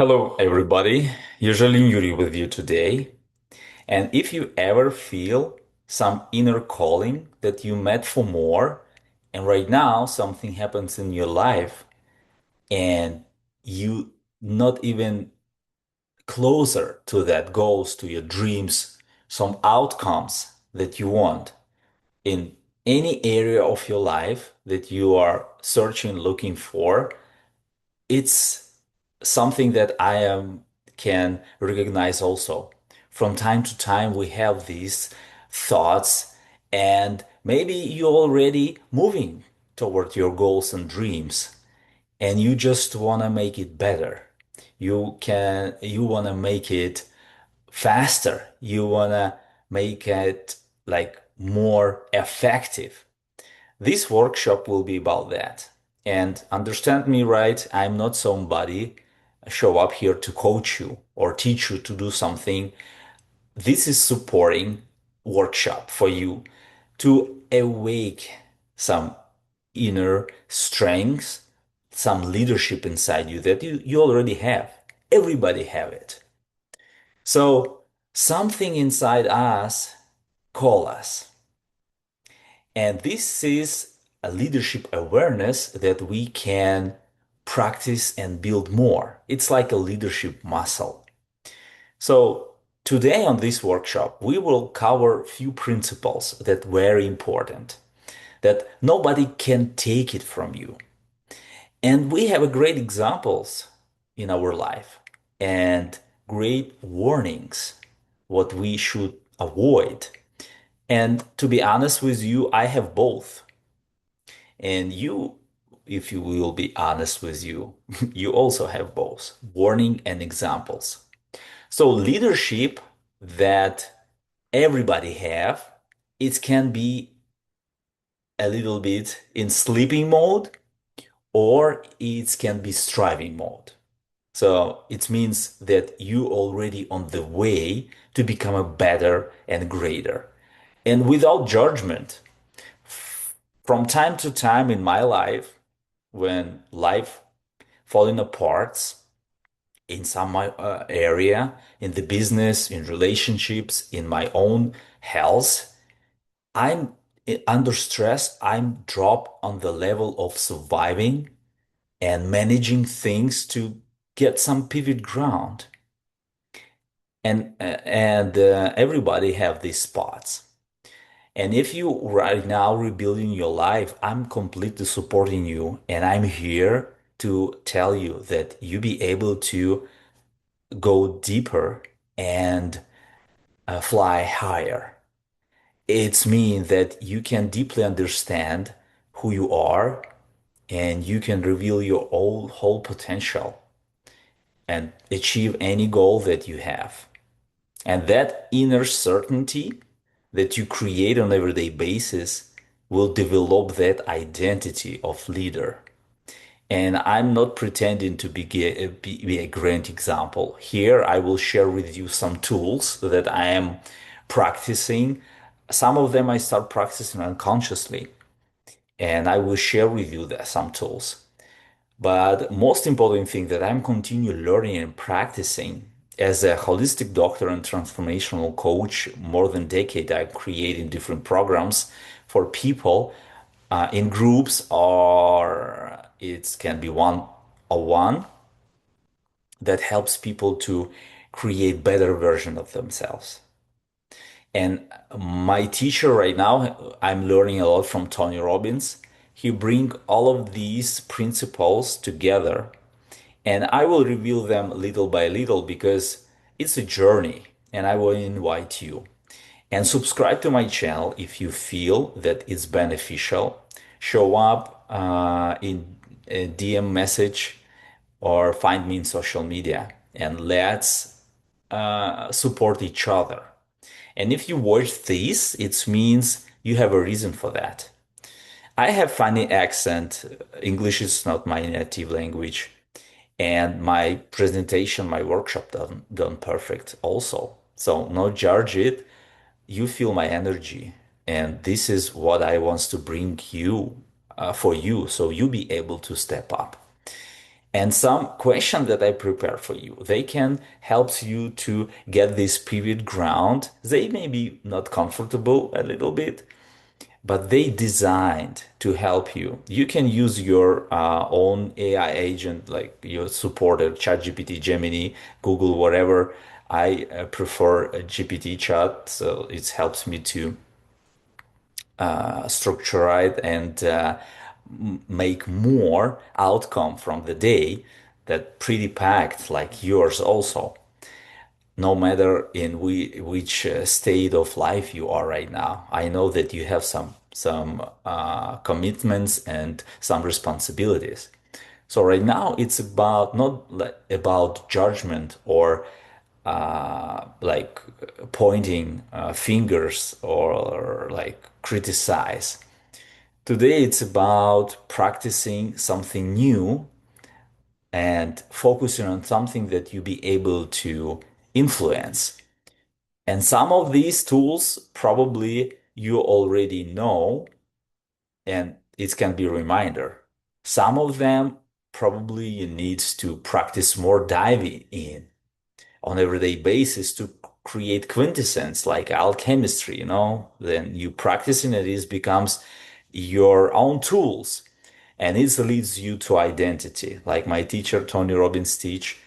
Hello, everybody. Usually Yuri with you today. And if you ever feel some inner calling that you met for more, and right now something happens in your life and you not even closer to that goals, to your dreams, some outcomes that you want in any area of your life that you are searching, looking for, it's something that I am can recognize also. From time to time, we have these thoughts, and maybe you're already moving toward your goals and dreams, and you just want to make it better. You want to make it faster. You want to make it like more effective. This workshop will be about that. And understand me right, I'm not somebody show up here to coach you or teach you to do something. This is supporting workshop for you to awake some inner strengths, some leadership inside you that you already have. Everybody have it. So something inside us call us. And this is a leadership awareness that we can practice and build more. It's like a leadership muscle. So today on this workshop, we will cover a few principles that are very important, that nobody can take it from you. And we have a great examples in our life and great warnings, what we should avoid. And to be honest with you, I have both. And you, if you will be honest with you, you also have both warning and examples. So leadership that everybody have, it can be a little bit in sleeping mode or it can be striving mode. So it means that you already on the way to become a better and greater. And without judgment, from time to time in my life, when life falling apart in some area, in the business, in relationships, in my own health, I'm under stress. I'm drop on the level of surviving and managing things to get some pivot ground. And everybody have these spots. And if you right now rebuilding your life, I'm completely supporting you and I'm here to tell you that you be able to go deeper and fly higher. It's mean that you can deeply understand who you are and you can reveal your whole potential and achieve any goal that you have. And that inner certainty that you create on an everyday basis will develop that identity of leader. And I'm not pretending to be a great example. Here, I will share with you some tools that I am practicing. Some of them I start practicing unconsciously, and I will share with you some tools. But most important thing that I'm continue learning and practicing as a holistic doctor and transformational coach, more than a decade, I'm creating different programs for people in groups or it can be one-on-one that helps people to create better version of themselves. And my teacher right now, I'm learning a lot from Tony Robbins. He bring all of these principles together and I will reveal them little by little because it's a journey and I will invite you. And subscribe to my channel if you feel that it's beneficial. Show up in a DM message or find me in social media and let's support each other. And if you watch this, it means you have a reason for that. I have funny accent. English is not my native language. And my presentation, my workshop done perfect also. So no judge it. You feel my energy. And this is what I want to bring you for you. So you be able to step up. And some questions that I prepare for you, they can help you to get this pivot ground. They may be not comfortable a little bit, but they designed to help you. You can use your own AI agent, like your supported ChatGPT, Gemini, Google, whatever. I prefer a GPT chat, so it helps me to structure it and make more outcome from the day that pretty packed like yours also, no matter in which state of life you are right now. I know that you have some commitments and some responsibilities. So right now it's about not about judgment or like pointing fingers or like criticize. Today it's about practicing something new and focusing on something that you be able to influence. And some of these tools probably you already know, and it can be a reminder. Some of them probably you need to practice more diving in on everyday basis to create quintessence like alchemistry, then you practicing it is becomes your own tools and it leads you to identity. Like my teacher, Tony Robbins teach,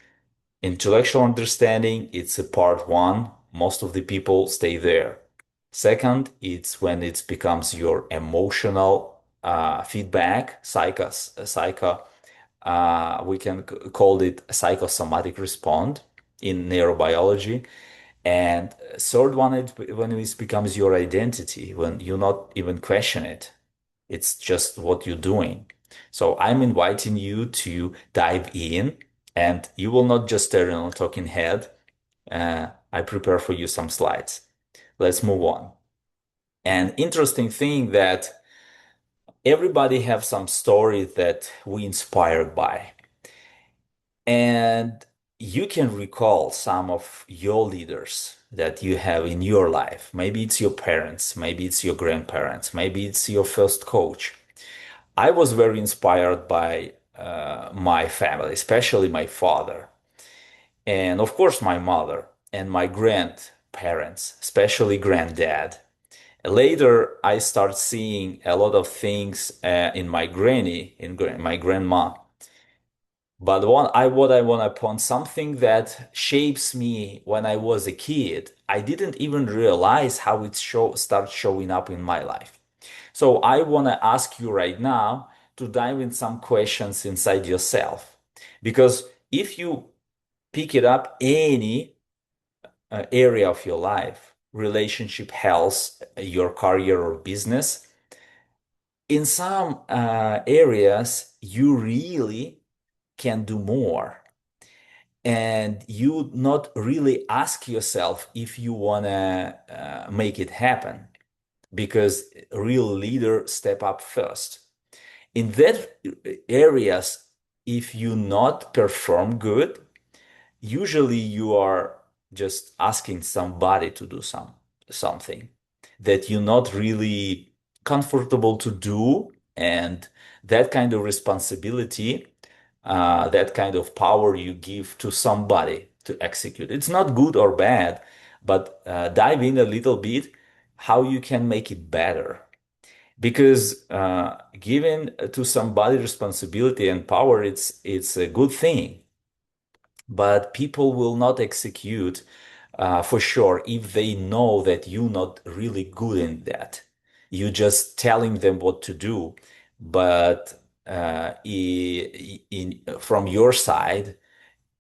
intellectual understanding, it's a part one. Most of the people stay there. Second, it's when it becomes your emotional feedback, we can call it psychosomatic response in neurobiology. And third one, when it becomes your identity, when you not even question it. It's just what you're doing. So I'm inviting you to dive in, and you will not just stare on a talking head. I prepare for you some slides. Let's move on. And interesting thing that everybody have some story that we inspired by. And you can recall some of your leaders that you have in your life. Maybe it's your parents, maybe it's your grandparents, maybe it's your first coach. I was very inspired by my family, especially my father, and of course my mother and my grandparents, especially granddad. Later, I start seeing a lot of things in my granny, my grandma. But what I want to point something that shapes me when I was a kid. I didn't even realize how it start showing up in my life. So I want to ask you right now to dive in some questions inside yourself. Because if you pick it up any area of your life, relationship, health, your career or business, in some areas, you really can do more. And you not really ask yourself if you want to make it happen because real leader step up first. In that areas, if you not perform good, usually you are just asking somebody to do something that you're not really comfortable to do, and that kind of responsibility, that kind of power you give to somebody to execute. It's not good or bad, but dive in a little bit how you can make it better because giving to somebody responsibility and power it's a good thing, but people will not execute for sure if they know that you're not really good in that. You just telling them what to do, but from your side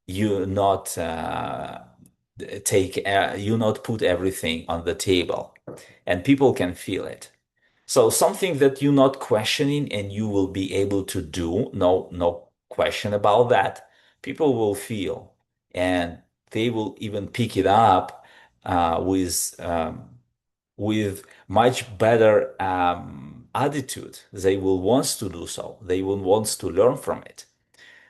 you not you not put everything on the table, and people can feel it. So something that you're not questioning and you will be able to do, no question about that. People will feel and they will even pick it up with much better attitude. They will want to do so. They will want to learn from it.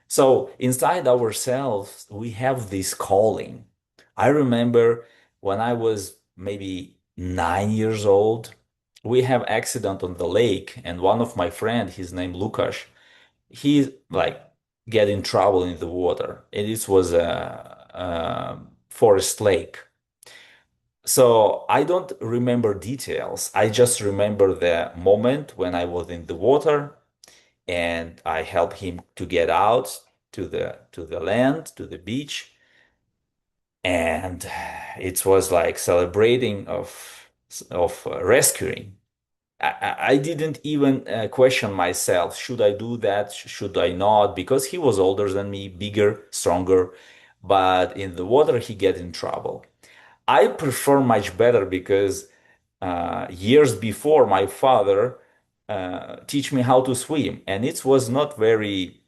So inside ourselves, we have this calling. I remember when I was maybe 9 years old, we have accident on the lake, and one of my friend, his name Lukash, he's like get in trouble in the water. And this was a forest lake. So I don't remember details. I just remember the moment when I was in the water and I helped him to get out to the land, to the beach, and it was like celebrating of rescuing. I didn't even question myself. Should I do that? Should I not? Because he was older than me, bigger, stronger. But in the water, he get in trouble. I prefer much better because years before, my father teach me how to swim, and it was not very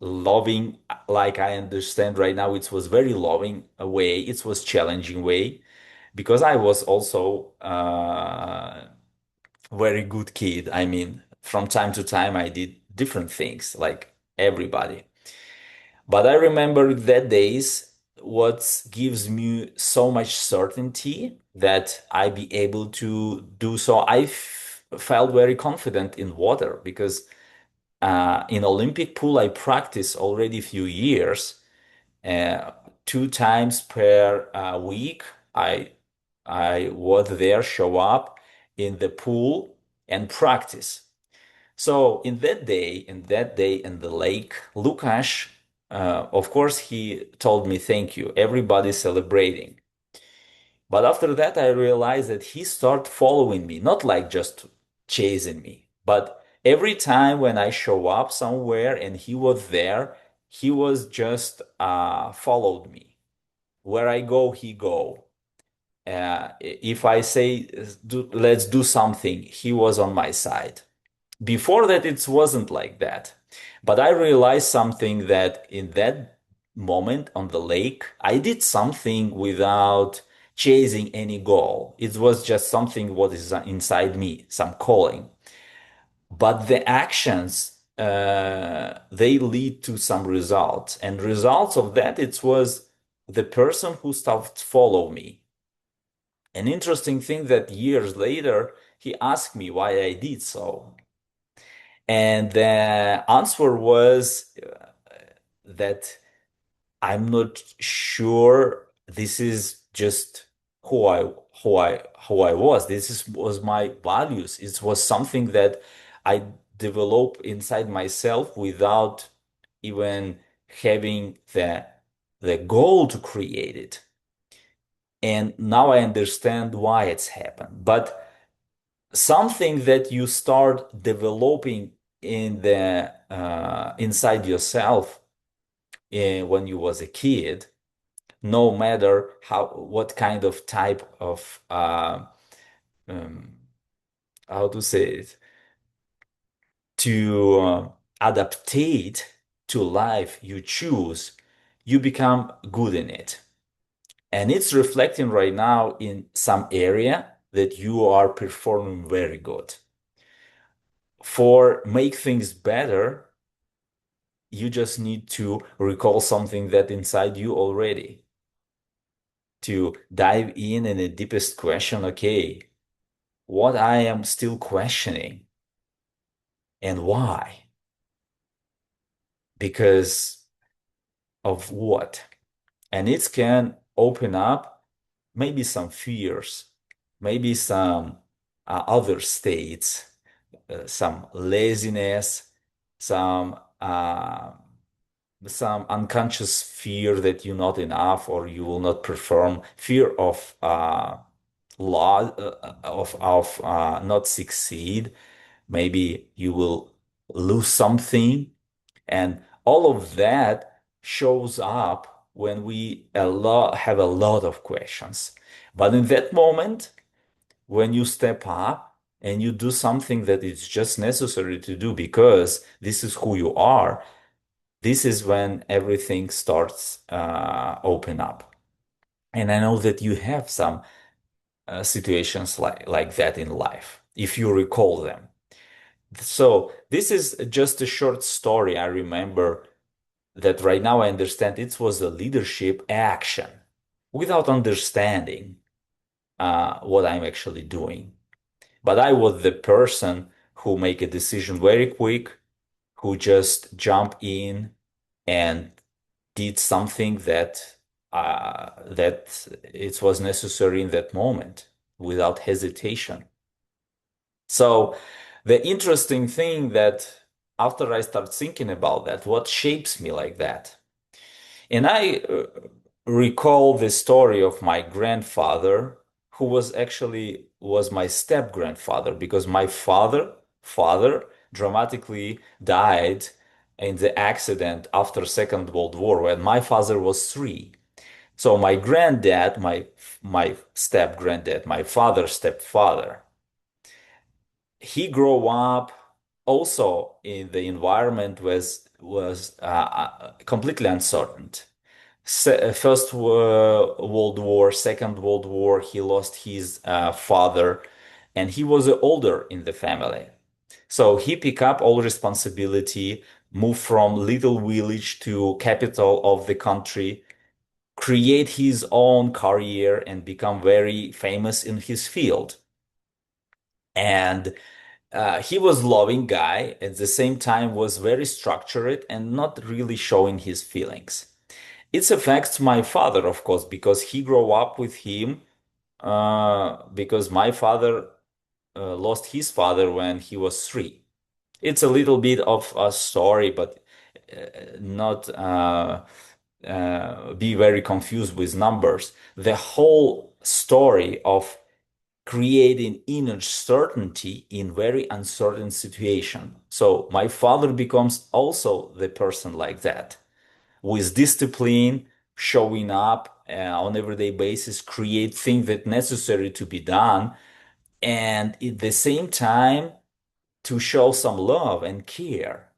loving like I understand right now. It was very loving way. It was challenging way because I was also very good kid. I mean, from time to time, I did different things like everybody. But I remember that days, what gives me so much certainty that I be able to do so. Felt very confident in water because in Olympic pool, I practice already a few years. Uh, 2 times per week, I was there, show up in the pool and practice. So in that day in the lake, Lukash, of course, he told me thank you. Everybody's celebrating. But after that, I realized that he started following me, not like just chasing me, but every time when I show up somewhere and he was there, he was just followed me. Where I go, he go. If I say let's do something, he was on my side. Before that, it wasn't like that. But I realized something that in that moment on the lake, I did something without chasing any goal. It was just something what is inside me, some calling. But the actions, they lead to some results. And results of that, it was the person who started follow me. An interesting thing that years later, he asked me why I did so. And the answer was that I'm not sure this is just who I was. Was my values. It was something that I developed inside myself without even having the goal to create it. And now I understand why it's happened. But something that you start developing in the inside yourself when you was a kid, no matter what kind of type of um, how to say it, to adaptate to life you choose, you become good in it. And it's reflecting right now in some area that you are performing very good. For make things better, you just need to recall something that inside you already. To dive in the deepest question, okay, what I am still questioning and why? Because of what? And it can open up maybe some fears, maybe some other states, some laziness, some some unconscious fear that you're not enough or you will not perform, fear of law of not succeed. Maybe you will lose something, and all of that shows up when we have a lot of questions. But in that moment, when you step up and you do something that is just necessary to do because this is who you are, this is when everything starts open up. And I know that you have some situations like that in life, if you recall them. So this is just a short story. I remember that right now I understand it was a leadership action without understanding what I'm actually doing. But I was the person who make a decision very quick, who just jump in and did something that it was necessary in that moment without hesitation. So the interesting thing that after I start thinking about that, what shapes me like that? And I recall the story of my grandfather, who was my step grandfather, because my father dramatically died in the accident after Second World War when my father was three. So my granddad, my step granddad, my father's stepfather, he grew up also in the environment was completely uncertain. First World War, Second World War, he lost his father, and he was older in the family. So he picked up all responsibility, moved from little village to capital of the country, create his own career, and become very famous in his field. And he was loving guy at the same time was very structured and not really showing his feelings. It affects my father, of course, because he grew up with him. Because my father lost his father when he was three. It's a little bit of a story, but not be very confused with numbers. The whole story of creating inner certainty in very uncertain situation. So my father becomes also the person like that, with discipline, showing up on everyday basis, create things that necessary to be done, and at the same time to show some love and care.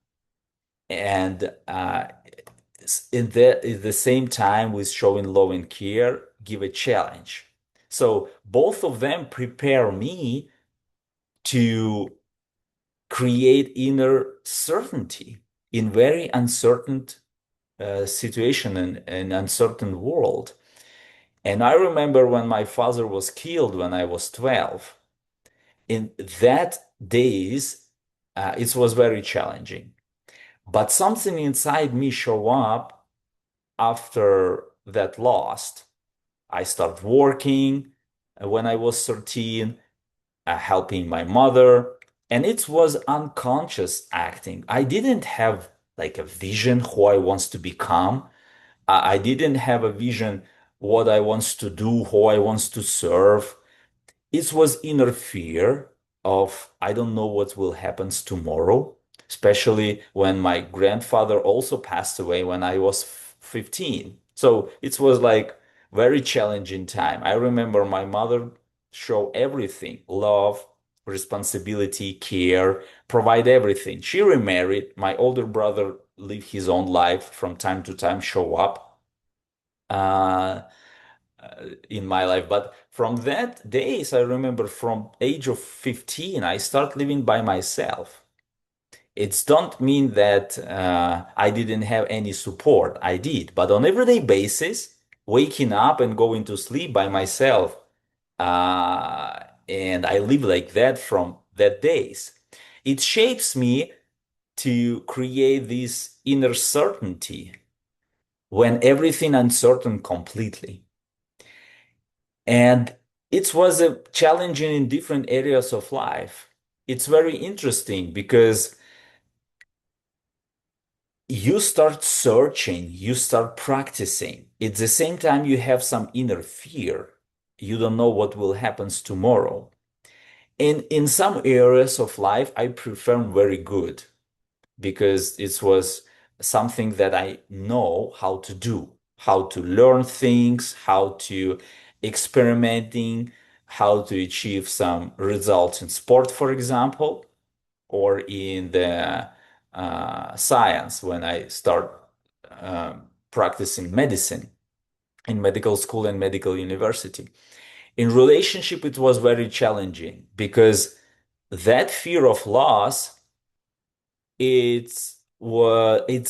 And at the same time with showing love and care, give a challenge. So both of them prepare me to create inner certainty in very uncertain situation and an uncertain world. And I remember when my father was killed when I was 12. In that days, it was very challenging. But something inside me show up after that loss. I started working when I was 13, helping my mother, and it was unconscious acting. I didn't have like a vision who I wants to become. I didn't have a vision what I wants to do, who I wants to serve. It was inner fear of I don't know what will happen tomorrow, especially when my grandfather also passed away when I was 15. So it was like very challenging time. I remember my mother show everything, love, responsibility, care, provide everything. She remarried. My older brother lived his own life from time to time, show up. Uh, in my life. But from that days, I remember from age of 15, I start living by myself. It don't mean that I didn't have any support. I did, but on everyday basis, waking up and going to sleep by myself, and I live like that from that days. It shapes me to create this inner certainty when everything uncertain completely. And it was a challenging in different areas of life. It's very interesting because you start searching, you start practicing. At the same time, you have some inner fear. You don't know what will happen tomorrow. And in some areas of life, I performed very good because it was something that I know how to do, how to learn things, how to experimenting, how to achieve some results in sport, for example, or in the science when I start practicing medicine in medical school and medical university. In relationship, it was very challenging because that fear of loss it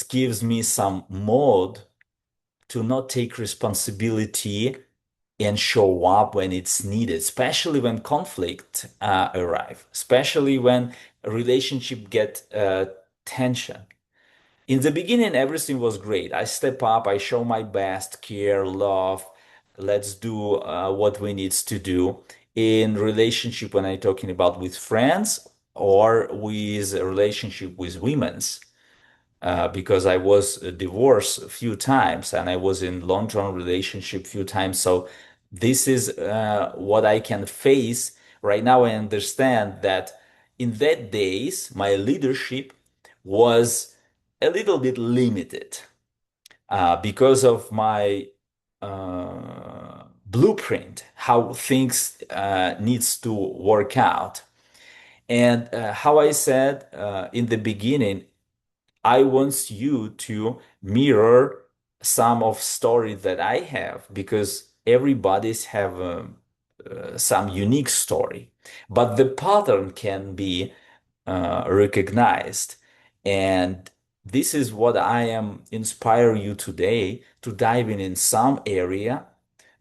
gives me some mode to not take responsibility and show up when it's needed, especially when conflict arrive, especially when a relationship get tension. In the beginning, everything was great. I step up, I show my best, care, love. Let's do what we need to do in relationship when I'm talking about with friends or with a relationship with women's. Because I was divorced a few times and I was in long-term relationship few times. So this is what I can face right now. I understand that in that days, my leadership was a little bit limited because of my blueprint, how things needs to work out. And how I said in the beginning, I want you to mirror some of stories that I have because everybody's have some unique story, but the pattern can be recognized. And this is what I am inspire you today to dive in some area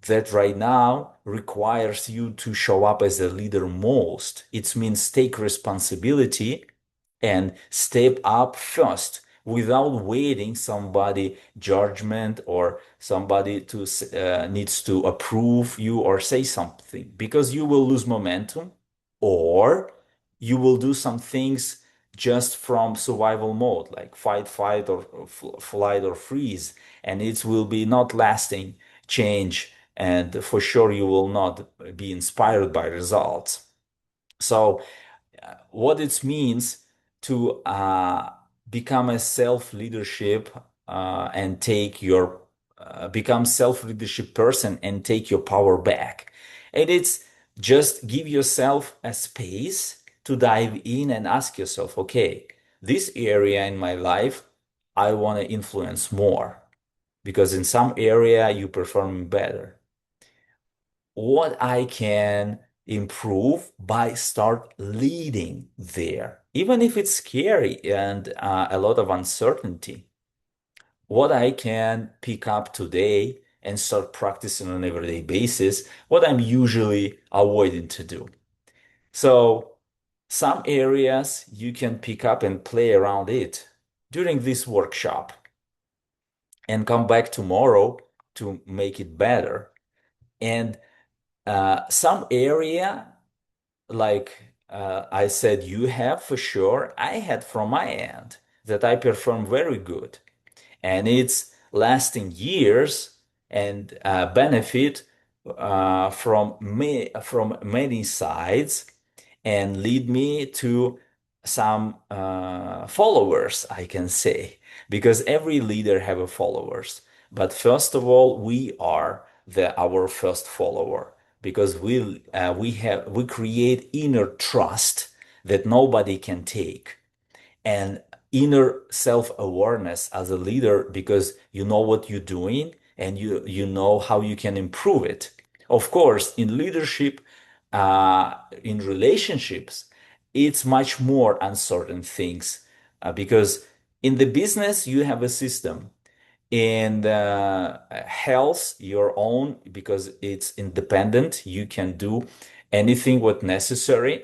that right now requires you to show up as a leader most. It means take responsibility and step up first without waiting somebody judgment or somebody to needs to approve you or say something because you will lose momentum or you will do some things just from survival mode like fight or flight or freeze, and it will be not lasting change, and for sure you will not be inspired by results. So what it means to become a self-leadership and take your become self-leadership person and take your power back. And it's just give yourself a space to dive in and ask yourself, okay, this area in my life, I want to influence more because in some area you perform better, what I can improve by start leading there, even if it's scary and a lot of uncertainty. What I can pick up today and start practicing on an everyday basis, what I'm usually avoiding to do. So some areas you can pick up and play around it during this workshop and come back tomorrow to make it better. And some area like I said, you have for sure. I had from my end that I perform very good, and it's lasting years and benefit from many sides and lead me to some followers, I can say, because every leader have a followers. But first of all, we are our first follower because we create inner trust that nobody can take, and inner self-awareness as a leader because you know what you're doing and you know how you can improve it. Of course, in leadership, in relationships, it's much more uncertain things because in the business you have a system. In the health, your own because it's independent, you can do anything what necessary.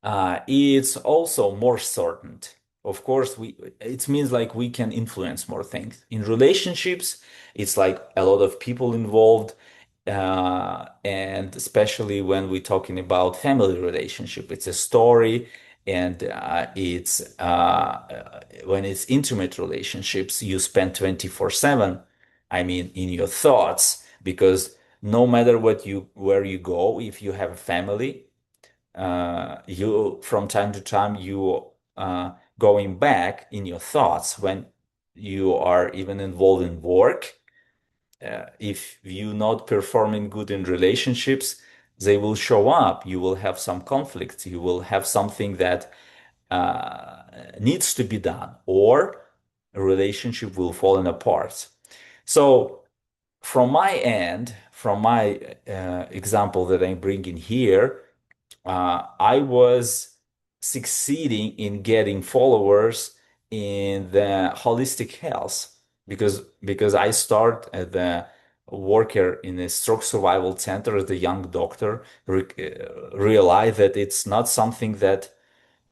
It's also more certain. Of course, it means like we can influence more things. In relationships, it's like a lot of people involved, and especially when we're talking about family relationship, it's a story, and it's when it's intimate relationships, you spend 24/7. I mean, in your thoughts, because no matter what you where you go, if you have a family you from time to time you going back in your thoughts when you are even involved in work. If you not performing good in relationships, they will show up. You will have some conflicts. You will have something that needs to be done, or a relationship will fall apart. So from my end, from my example that I'm bringing here, I was succeeding in getting followers in the holistic health because I start as a worker in a stroke survival center as a young doctor, realized that it's not something that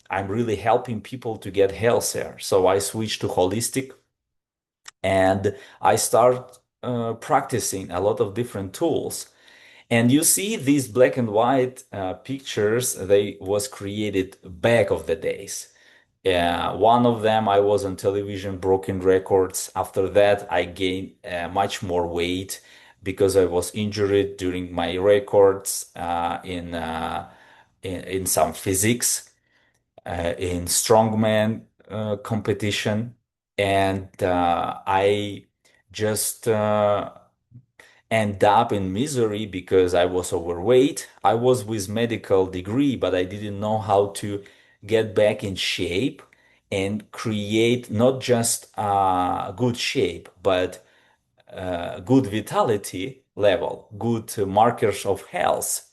I'm really helping people to get healthier. So I switched to holistic and I start practicing a lot of different tools. And you see these black and white pictures, they was created back of the days. Yeah, one of them I was on television, broken records. After that, I gained much more weight because I was injured during my records in some physics, in strongman competition, and I just end up in misery because I was overweight. I was with medical degree, but I didn't know how to get back in shape and create not just good shape, but good vitality level, good markers of health.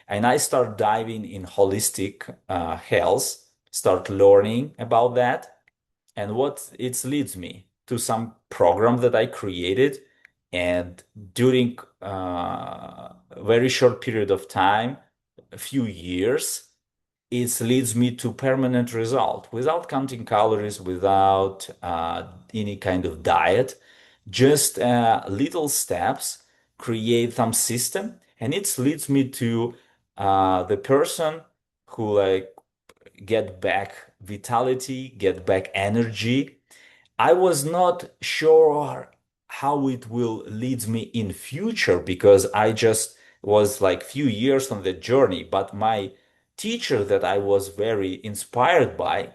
And I start diving in holistic health, start learning about that. And what it leads me to some program that I created. And during a very short period of time, a few years, it leads me to permanent result without counting calories, without any kind of diet, just little steps, create some system, and it leads me to the person who like get back vitality, get back energy. I was not sure how it will lead me in future because I just was like few years on the journey. But my teacher that I was very inspired by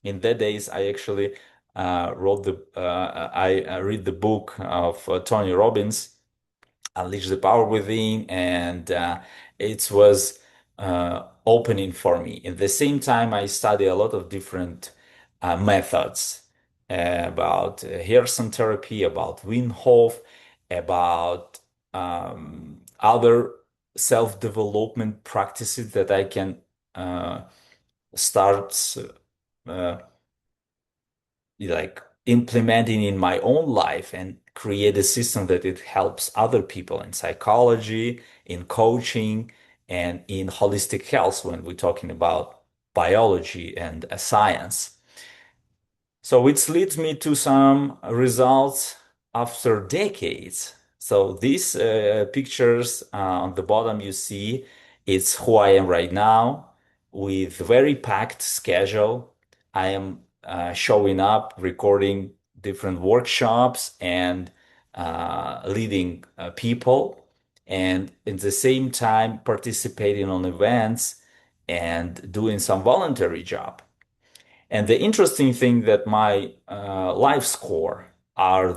in that days, I actually wrote the I read the book of Tony Robbins, Unleash the Power Within, and it was opening for me. At the same time, I study a lot of different methods about Herson therapy, about Wim Hof, about other self-development practices that I can uh, start uh, like implementing in my own life and create a system that it helps other people in psychology, in coaching, and in holistic health when we're talking about biology and science. So it leads me to some results after decades. So these pictures on the bottom you see, it's who I am right now with very packed schedule. I am showing up, recording different workshops and leading people, and at the same time participating on events and doing some voluntary job. And the interesting thing that my life score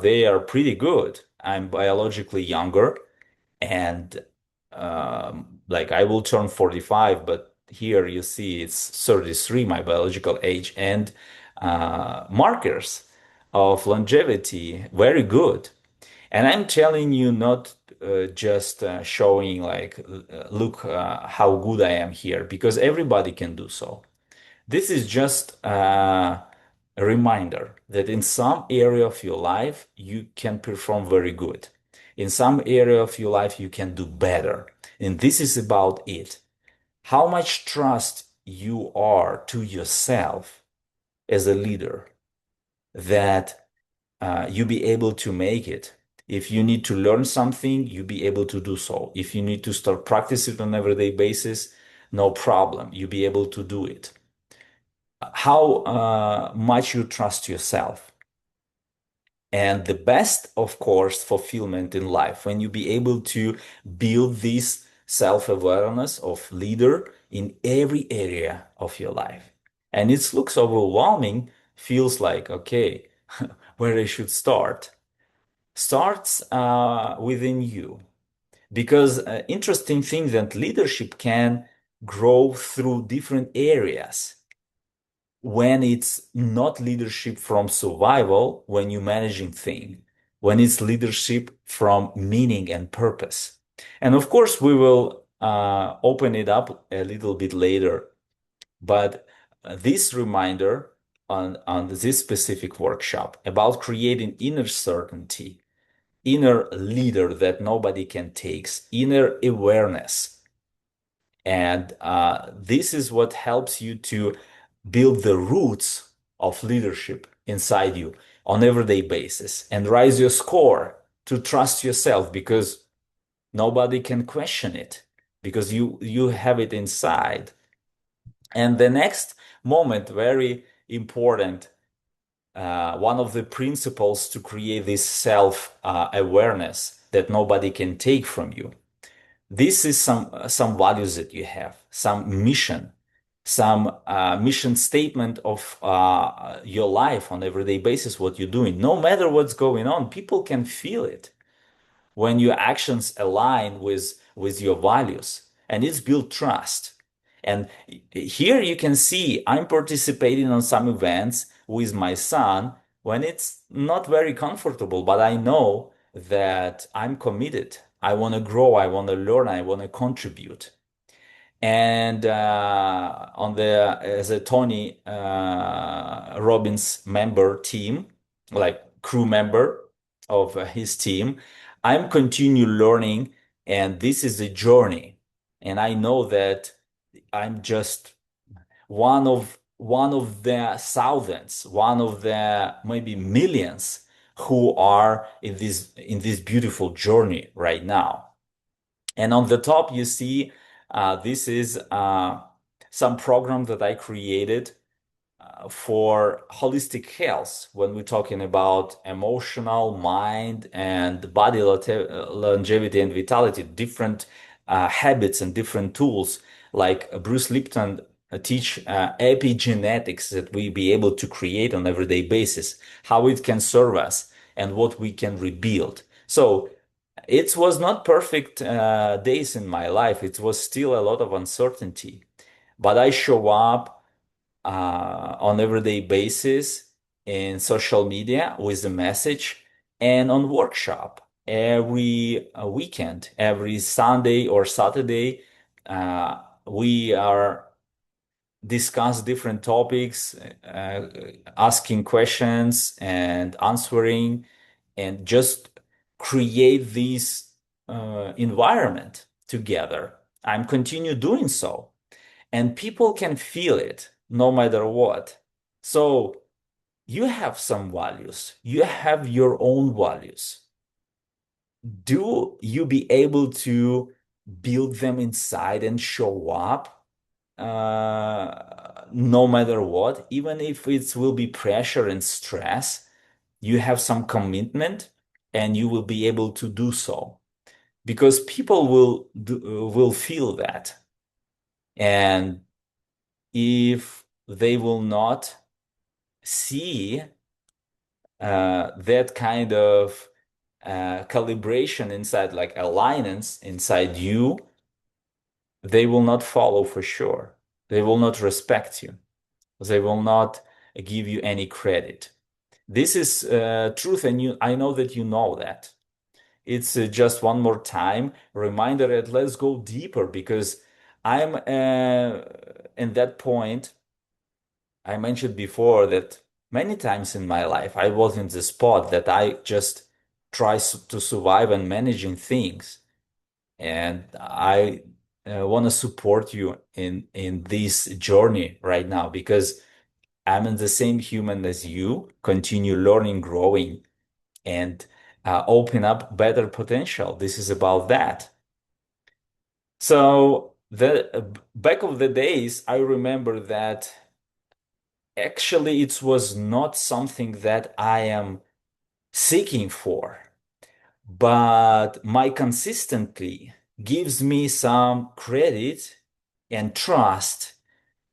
they are pretty good. I'm biologically younger and like I will turn 45, but here you see it's 33, my biological age, and markers of longevity, very good. And I'm telling you, not just showing like, look how good I am here, because everybody can do so. This is just a reminder that in some area of your life, you can perform very good. In some area of your life, you can do better. And this is about it. How much trust you are to yourself as a leader that you be able to make it. If you need to learn something, you be able to do so. If you need to start practicing on an everyday basis, no problem. You be able to do it. How much you trust yourself. And the best, of course, fulfillment in life when you be able to build this self-awareness of leader in every area of your life. And it looks overwhelming, feels like, okay, where I should start. Starts within you. Because interesting thing that leadership can grow through different areas when it's not leadership from survival, when you're managing things, when it's leadership from meaning and purpose. And of course, we will open it up a little bit later, but this reminder on this specific workshop about creating inner certainty, inner leader that nobody can take, inner awareness. And this is what helps you to build the roots of leadership inside you on everyday basis and raise your score to trust yourself because nobody can question it because you have it inside. And the next moment, very important, one of the principles to create this self awareness that nobody can take from you. This is some values that you have, some mission statement of your life on everyday basis, what you're doing. No matter what's going on, people can feel it when your actions align with your values, and it's built trust. And here you can see I'm participating on some events with my son when it's not very comfortable, but I know that I'm committed. I want to grow, I want to learn, I want to contribute. And on the as a Tony Robbins member team, like crew member of his team, I'm continue learning, and this is a journey. And I know that I'm just one of the thousands, one of the maybe millions who are in this beautiful journey right now. And on the top, you see this is some program that I created for holistic health when we're talking about emotional, mind, and body longevity and vitality, different habits and different tools. Like Bruce Lipton teach epigenetics that we be able to create on everyday basis, how it can serve us and what we can rebuild. So it was not perfect days in my life. It was still a lot of uncertainty, but I show up on everyday basis in social media with a message and on workshop every weekend, every Sunday or Saturday. We are discuss different topics, asking questions and answering, and just create this environment together. I'm continue doing so, and people can feel it no matter what. So you have some values, you have your own values. Do you be able to build them inside and show up no matter what, even if it will be pressure and stress? You have some commitment and you will be able to do so because people will feel that. And if they will not see that kind of calibration inside, like alignance inside you, they will not follow for sure. They will not respect you. They will not give you any credit. This is truth, and I know that you know that. It's just one more time reminder that let's go deeper because I'm in that point. I mentioned before that many times in my life I was in the spot that I just try to survive and managing things, and I want to support you in this journey right now because I'm in the same human as you, continue learning, growing, and open up better potential. This is about that. So the back of the days, I remember that actually it was not something that I am seeking for, but my consistently gives me some credit and trust,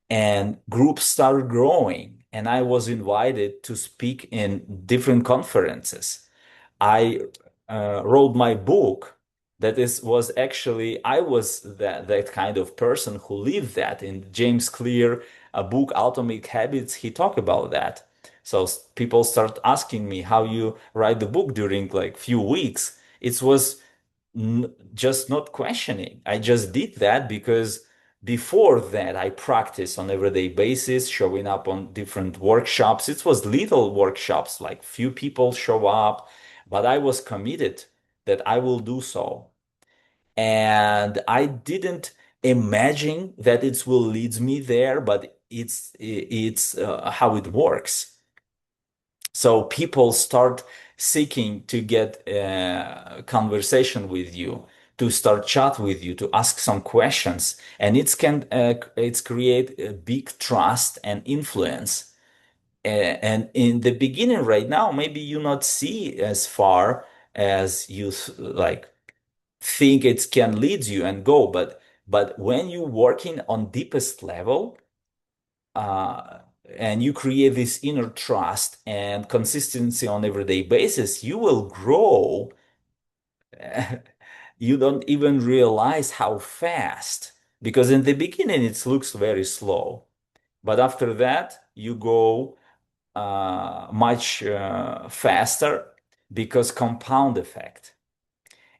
and groups started growing, and I was invited to speak in different conferences. I wrote my book. That is was actually I was that kind of person who lived that. In James Clear, a book Atomic Habits, he talked about that. So people start asking me how you write the book during like few weeks. It was just not questioning. I just did that because before that I practiced on everyday basis, showing up on different workshops. It was little workshops, like few people show up, but I was committed that I will do so. And I didn't imagine that it will lead me there, but it's how it works. So people start seeking to get a conversation with you, to start chat with you, to ask some questions, and it's create a big trust and influence. And in the beginning, right now, maybe you not see as far as you like think it can lead you and go, but when you working on deepest level, uh, and you create this inner trust and consistency on everyday basis, you will grow. You don't even realize how fast, because in the beginning it looks very slow, but after that you go much faster because compound effect.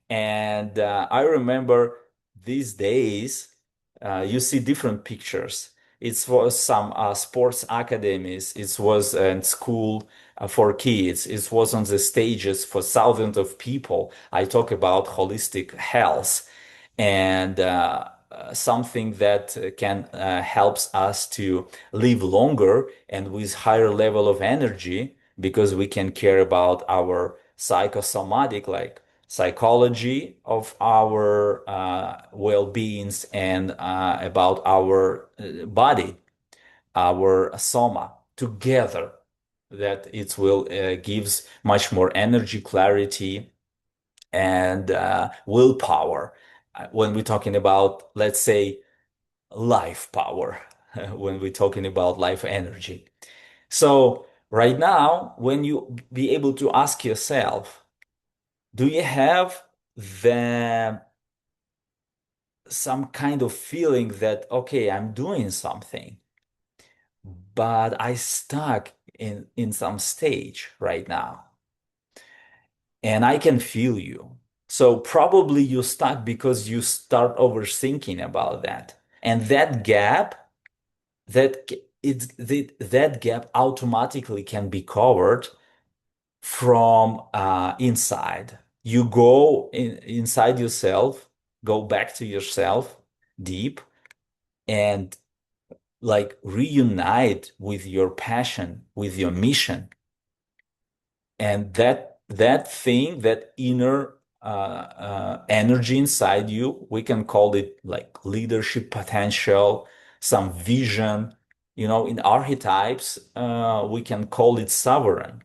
And I remember these days, you see different pictures. It was some sports academies. It was in school for kids. It was on the stages for thousands of people. I talk about holistic health and something that can helps us to live longer and with higher level of energy because we can care about our psychosomatic, like psychology of our well-beings and about our body, our soma together, that it will gives much more energy, clarity, and willpower. When we're talking about, let's say, life power, when we're talking about life energy. So right now, when you be able to ask yourself, do you have the some kind of feeling that, okay, I'm doing something, but I stuck in some stage right now, and I can feel you. So probably you stuck because you start overthinking about that. And that gap, that gap automatically can be covered from inside. You go inside yourself, go back to yourself deep, and like reunite with your passion, with your mission. And that thing, that inner energy inside you, we can call it like leadership potential, some vision. You know, in archetypes, we can call it sovereign,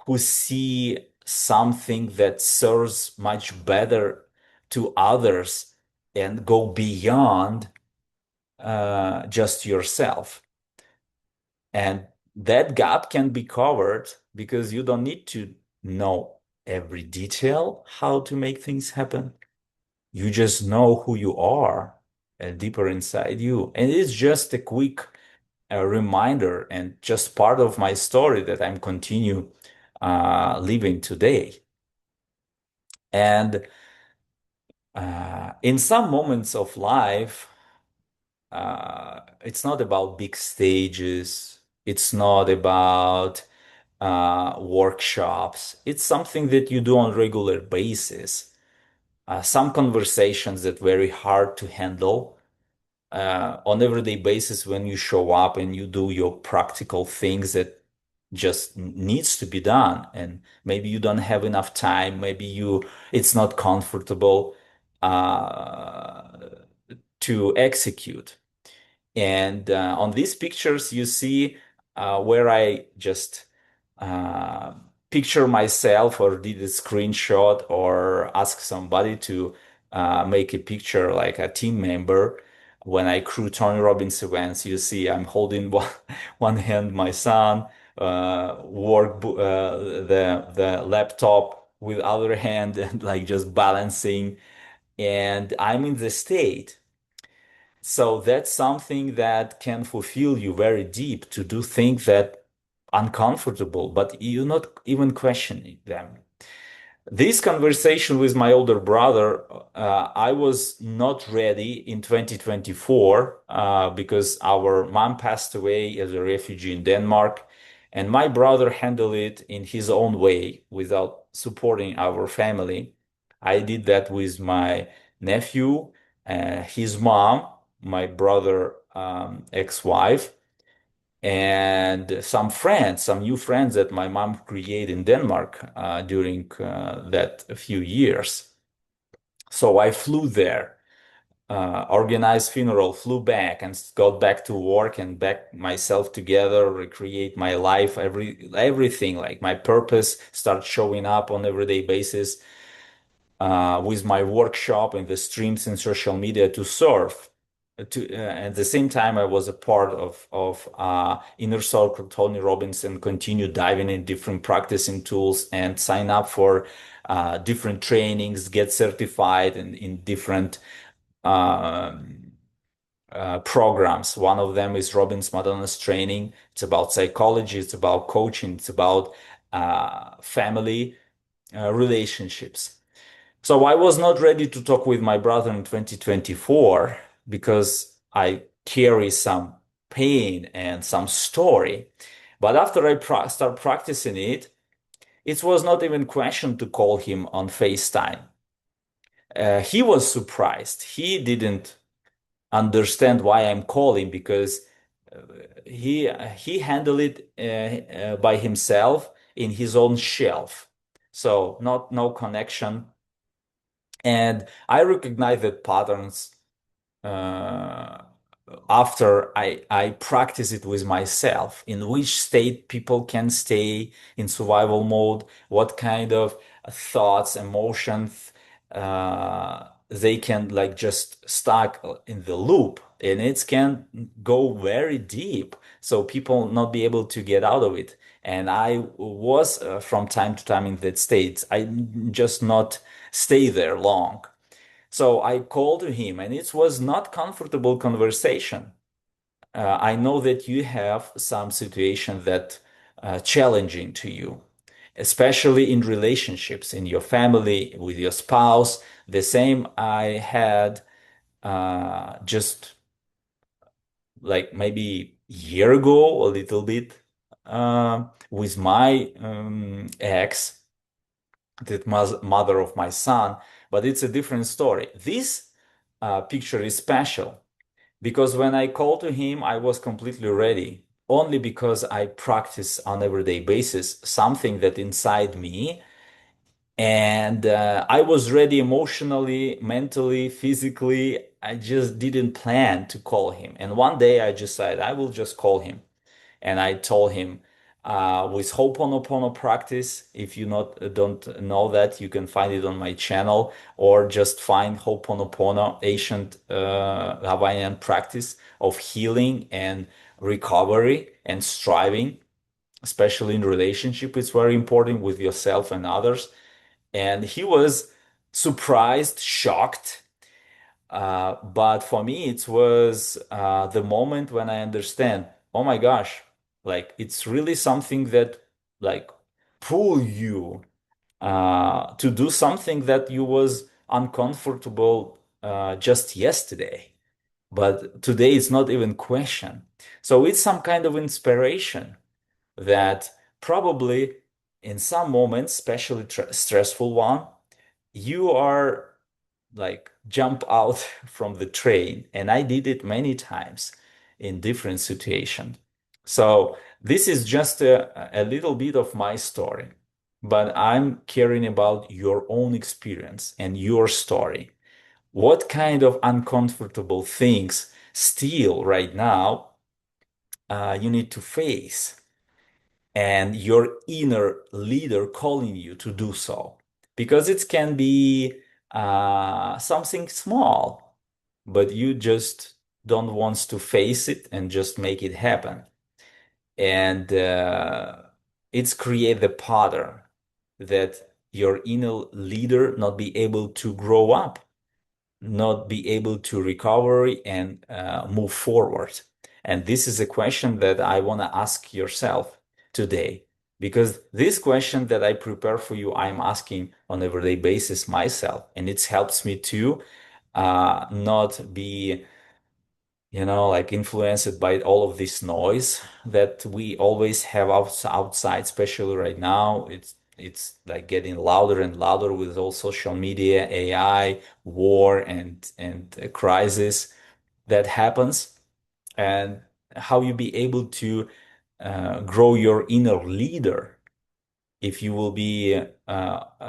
who see something that serves much better to others and go beyond just yourself. And that gap can be covered because you don't need to know every detail how to make things happen. You just know who you are deeper inside you. And it's just a quick reminder and just part of my story that I'm continue living today. And in some moments of life, it's not about big stages. It's not about workshops. It's something that you do on regular basis. Some conversations that very hard to handle on everyday basis when you show up and you do your practical things that just needs to be done. And maybe you don't have enough time. Maybe it's not comfortable uh, to execute. And on these pictures, you see where I just uh, picture myself or did a screenshot or ask somebody to make a picture like a team member. When I crew Tony Robbins events, you see I'm holding one hand my son, the laptop with other hand and like just balancing, and I'm in the state. So that's something that can fulfill you very deep to do things that uncomfortable, but you're not even questioning them. This conversation with my older brother, I was not ready in 2024 because our mom passed away as a refugee in Denmark, and my brother handled it in his own way without supporting our family. I did that with my nephew, his mom, my brother ex-wife. and some friends, some new friends that my mom created in Denmark during that few years. So I flew there, organized funeral, flew back, and got back to work and back myself together, recreate my life, everything like my purpose start showing up on everyday basis with my workshop and the streams and social media to serve. At the same time, I was a part of Inner Circle, Tony Robbins, and continue diving in different practicing tools and sign up for different trainings, get certified in different um programs. One of them is Robbins Madonna's training. It's about psychology, it's about coaching, it's about family relationships. So I was not ready to talk with my brother in 2024 because I carry some pain and some story. But after I start practicing it, it was not even question to call him on FaceTime. He was surprised. He didn't understand why I'm calling because uh, he handled it by himself in his own shelf. So not no connection. And I recognize that patterns uh, after I practice it with myself, in which state people can stay in survival mode, what kind of thoughts, emotions they can like just stuck in the loop, and it can go very deep. So people not be able to get out of it. And I was from time to time in that state. I just not stay there long. So I called to him, and it was not comfortable conversation. I know that you have some situation that challenging to you, especially in relationships, in your family, with your spouse. The same I had just like maybe a year ago, a little bit, with my ex, the mother of my son, but it's a different story. This picture is special because when I called to him, I was completely ready, only because I practice on everyday basis something that inside me, and I was ready emotionally, mentally, physically. I just didn't plan to call him. And one day I just said, I will just call him. And I told him with Ho'oponopono practice, if you not don't know that, you can find it on my channel, or just find Ho'oponopono, ancient Hawaiian practice of healing and recovery and striving, especially in relationship. It's very important with yourself and others. And he was surprised, shocked, but for me, it was the moment when I understand, oh my gosh, like it's really something that like pull you to do something that you was uncomfortable just yesterday. But today it's not even question. So it's some kind of inspiration that probably in some moments, especially stressful one, you are like jump out from the train, and I did it many times in different situations. So this is just a little bit of my story, but I'm caring about your own experience and your story. What kind of uncomfortable things still right now you need to face, and your inner leader calling you to do so? Because it can be something small, but you just don't want to face it and just make it happen. And it's create the pattern that your inner leader not be able to grow up, not be able to recover and move forward. And this is a question that I want to ask yourself today, because this question that I prepare for you, I'm asking on everyday basis myself, and it helps me to not be, like influenced by all of this noise that we always have outside, especially right now. It's like getting louder and louder with all social media, AI, war, and a crisis that happens. And how you be able to grow your inner leader if you will be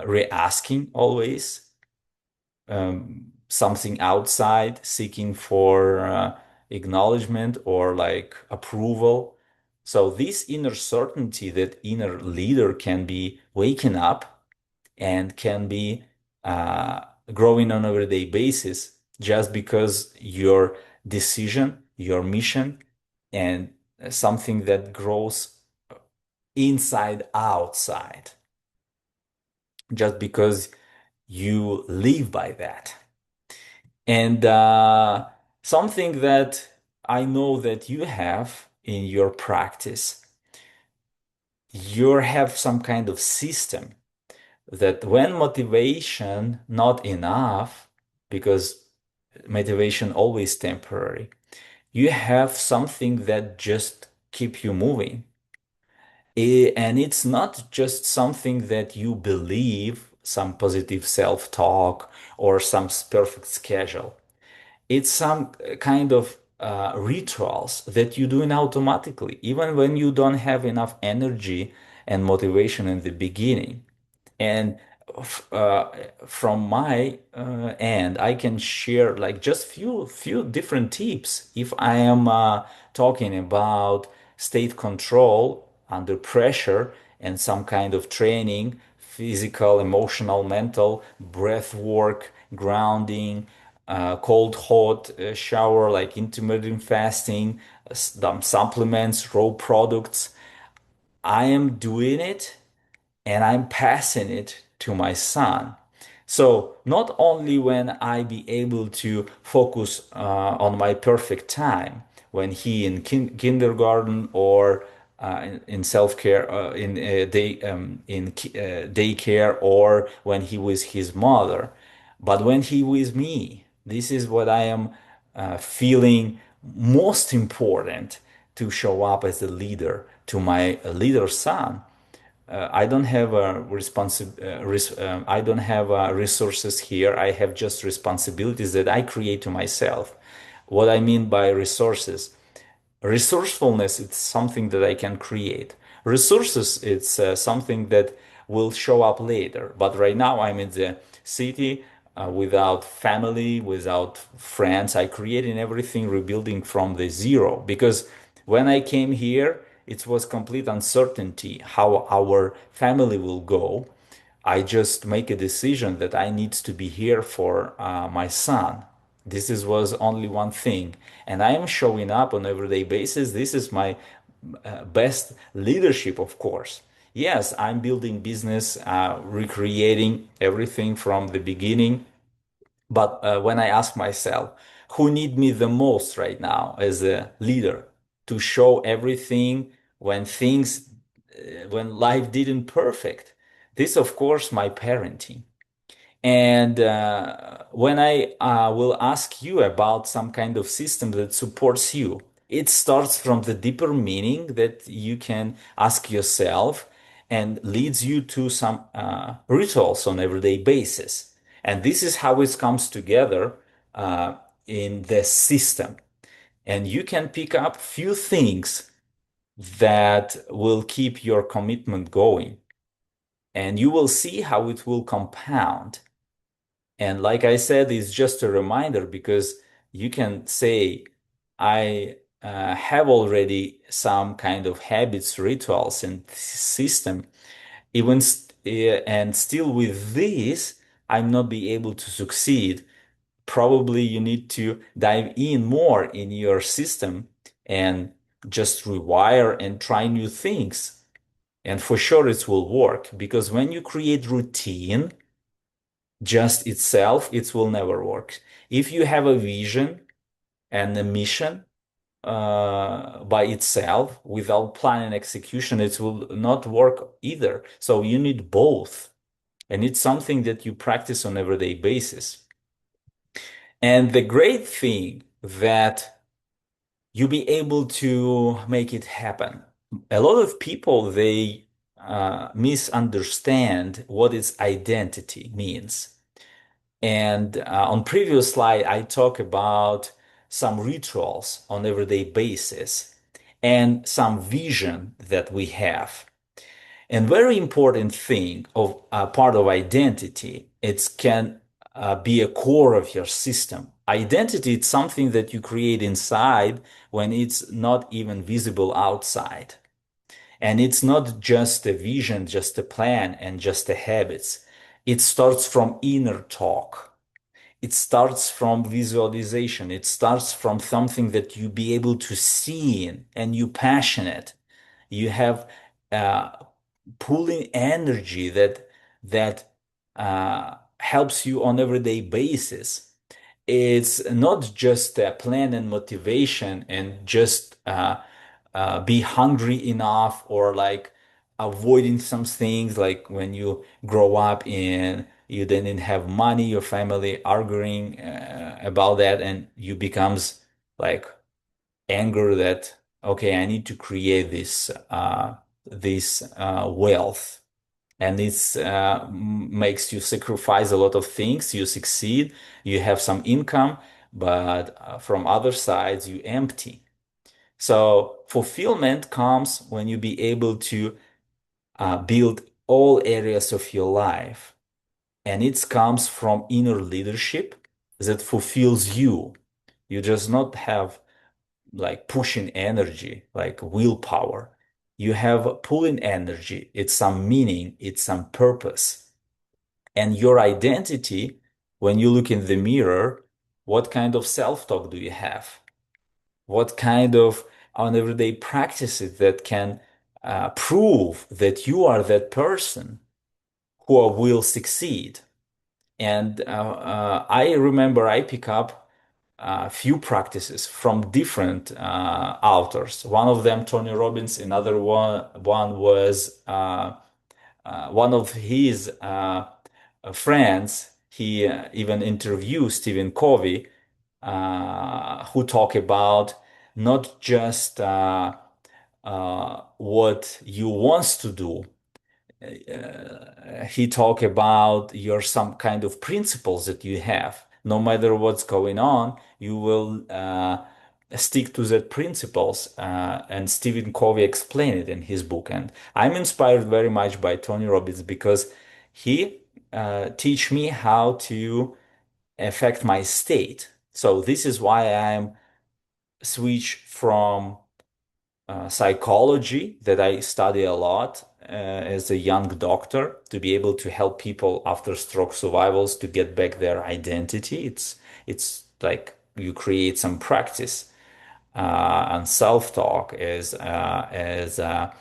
re-asking always something outside, seeking for acknowledgement or like approval. So this inner certainty, that inner leader can be waking up and can be uh, growing on an everyday basis just because your decision, your mission, and something that grows inside outside, just because you live by that. And something that I know that you have in your practice, you have some kind of system that when motivation not enough, because motivation always temporary, you have something that just keep you moving. And it's not just something that you believe, some positive self-talk or some perfect schedule. It's some kind of rituals that you do in automatically, even when you don't have enough energy and motivation in the beginning. And uh, from my end, I can share like just few different tips if I am talking about state control under pressure and some kind of training, physical, emotional, mental, breath work, grounding, cold hot shower, like intermittent fasting, some supplements, raw products. I am doing it and I'm passing it to my son. So not only when I be able to focus on my perfect time, when he in kindergarten or in self-care, in daycare, or when he with his mother, but when he with me, this is what I am feeling most important to show up as a leader to my leader son. I don't have I don't have resources here. I have just responsibilities that I create to myself. What I mean by resources, resourcefulness, it's something that I can create. Resources, it's something that will show up later. But right now, I'm in the city without family, without friends. I creating everything, rebuilding from the zero. Because when I came here, it was complete uncertainty how our family will go. I just make a decision that I need to be here for my son. Was only one thing, and I am showing up on everyday basis. This is my best leadership, of course. Yes, I'm building business, recreating everything from the beginning. But when I ask myself, who need me the most right now as a leader to show everything when when life didn't perfect? This, of course, my parenting. And when I will ask you about some kind of system that supports you, it starts from the deeper meaning that you can ask yourself and leads you to some rituals on everyday basis. And this is how it comes together uh, in the system. And you can pick up few things that will keep your commitment going. And you will see how it will compound. And like I said, it's just a reminder because you can say, I have already some kind of habits, rituals, and system. And still with this, I'm not be able to succeed. Probably you need to dive in more in your system and just rewire and try new things. And for sure it will work because when you create routine, just itself, it will never work. If you have a vision and a mission by itself without plan and execution, it will not work either. So you need both. And it's something that you practice on everyday basis. And the great thing that you be able to make it happen. A lot of people, they misunderstand what its identity means. And on previous slide, I talk about some rituals on everyday basis. and some vision that we have. And very important thing of part of identity, it can be a core of your system. Identity is something that you create inside when it's not even visible outside. And it's not just a vision, just a plan, and just a habits. It starts from inner talk. It starts from visualization. It starts from something that you be able to see in, and you passionate. You have uh, pulling energy that helps you on everyday basis. It's not just a plan and motivation and just be hungry enough or like avoiding some things like when you grow up and you didn't have money, your family arguing about that, and you becomes like anger that okay, I need to create this wealth, and it's makes you sacrifice a lot of things. You succeed, you have some income, but from other sides you empty. So fulfillment comes when you be able to build all areas of your life, and it comes from inner leadership that fulfills you. You just not have like pushing energy, like willpower. You have pulling energy. It's some meaning, it's some purpose. And your identity, when you look in the mirror, what kind of self-talk do you have? What kind of on everyday practices that can prove that you are that person who will succeed? And I remember I pick up a few practices from different authors. One of them, Tony Robbins. Another one was one of his friends. He even interviewed Stephen Covey, who talk about not just what you wants to do. He talk about your some kind of principles that you have. No matter what's going on, you will stick to that principles. And Stephen Covey explained it in his book. And I'm inspired very much by Tony Robbins because he teach me how to affect my state. So this is why I'm switch from psychology that I study a lot as a young doctor to be able to help people after stroke survivals to get back their identity. It's like you create some practice and self-talk as a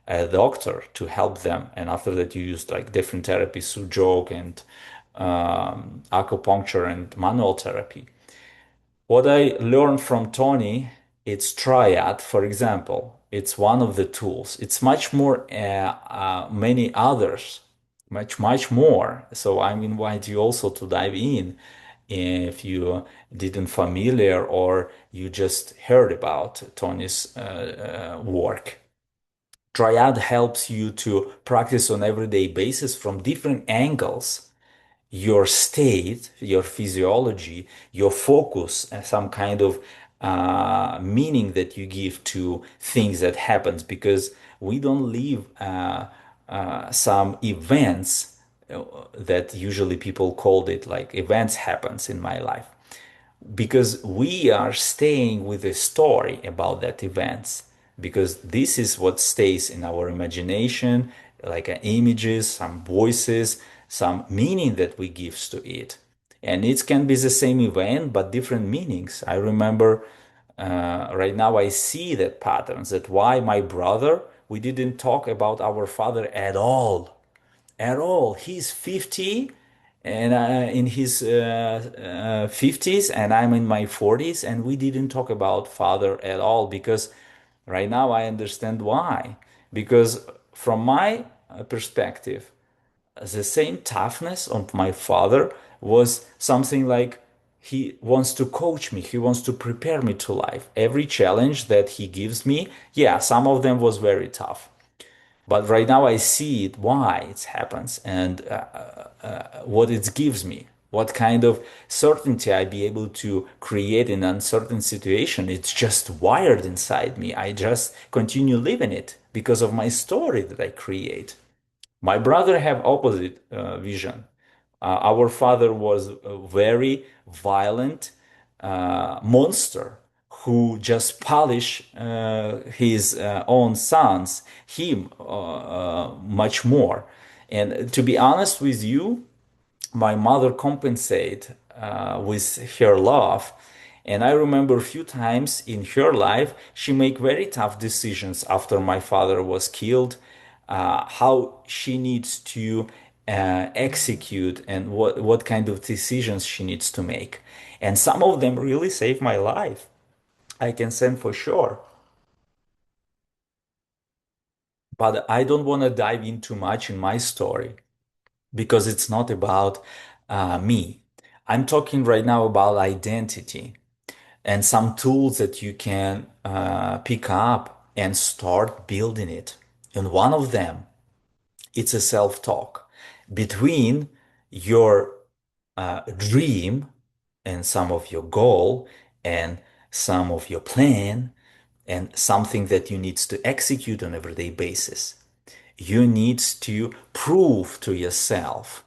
doctor to help them, and after that you use like different therapies through joke and acupuncture and manual therapy. What I learned from Tony, it's triad, for example. It's one of the tools. It's much more, many others, much more. So I invite you also to dive in if you didn't familiar or you just heard about Tony's work. Triad helps you to practice on everyday basis from different angles your state, your physiology, your focus, and some kind of meaning that you give to things that happens because we don't live some events that usually people called it like events happens in my life because we are staying with a story about that events because this is what stays in our imagination like images, some voices, some meaning that we give to it, and it can be the same event but different meanings. I remember right now I see that patterns that why my brother we didn't talk about our father at all. He's 50 and in his 50s and I'm in my 40s and we didn't talk about father at all because right now I understand why. Because from my perspective, the same toughness of my father was something like he wants to coach me, he wants to prepare me to life. Every challenge that he gives me, yeah, some of them was very tough. But right now I see it, why it happens, and what it gives me, what kind of certainty I be able to create in uncertain situation. It's just wired inside me. I just continue living it because of my story that I create. My brother have opposite vision. Our father was a very violent monster who just polish his own sons, him much more. And to be honest with you, my mother compensate with her love. And I remember a few times in her life, she make very tough decisions after my father was killed, how she needs to execute and what kind of decisions she needs to make. And some of them really saved my life. I can say for sure. But I don't want to dive in too much in my story because it's not about me. I'm talking right now about identity and some tools that you can pick up and start building it. And one of them, it's a self-talk between your dream and some of your goal and some of your plan and something that you need to execute on everyday basis. You need to prove to yourself,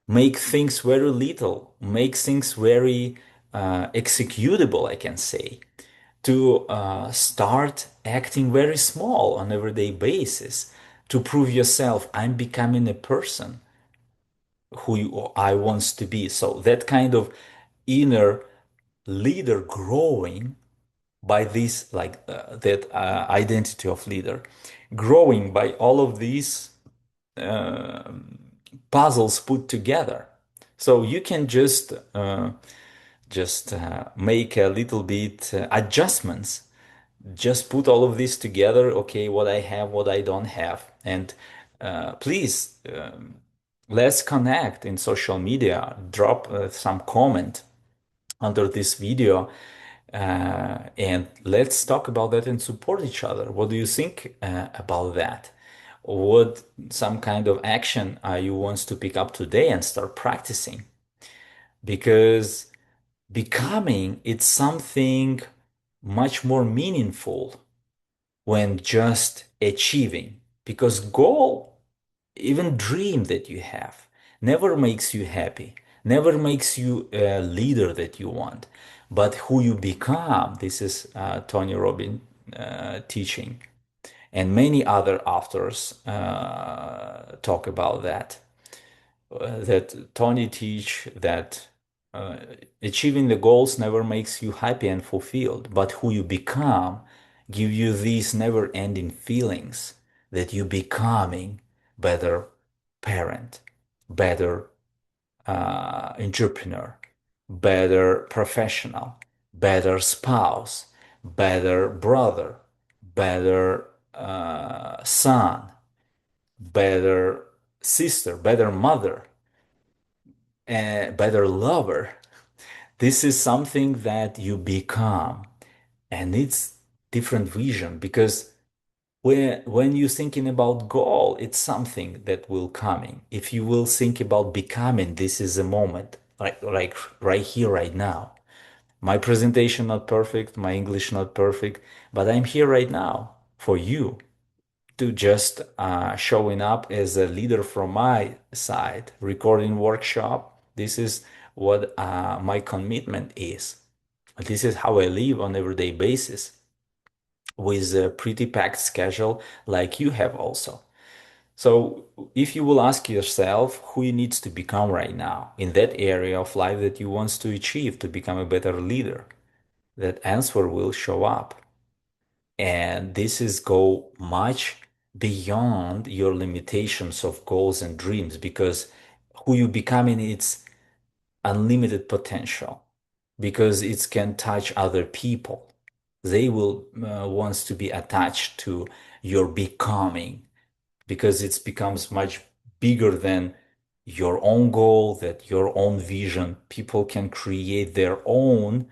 make things very little, make things very executable, I can say, to start acting very small on everyday basis, to prove yourself, I'm becoming a person I wants to be. So that kind of inner leader growing by this, like that identity of leader, growing by all of these puzzles put together. So you can just make a little bit adjustments, just put all of this together. Okay, what I have, what I don't have, and please let's connect in social media. Drop some comment under this video, and let's talk about that and support each other. What do you think about that? What some kind of action you want to pick up today and start practicing? Because becoming it's something much more meaningful when just achieving. Because goal, even dream that you have, never makes you happy, never makes you a leader that you want. But who you become, this is Tony Robbins teaching, and many other authors talk about that. That Tony teach that uh, achieving the goals never makes you happy and fulfilled, but who you become give you these never-ending feelings that you becoming better parent, better entrepreneur, better professional, better spouse, better brother, better son, better sister, better mother, a better lover. This is something that you become, and it's different vision because when you're thinking about goal, it's something that will coming. If you will think about becoming, this is a moment, like right here, right now. My presentation not perfect, my English not perfect, but I'm here right now for you to just showing up as a leader from my side, recording workshop. This is what my commitment is. This is how I live on everyday basis with a pretty packed schedule like you have also. So if you will ask yourself who you needs to become right now in that area of life that you want to achieve to become a better leader, that answer will show up. And this is go much beyond your limitations of goals and dreams because who you becoming it's unlimited potential because it can touch other people. They will wants to be attached to your becoming because it becomes much bigger than your own goal, that your own vision. People can create their own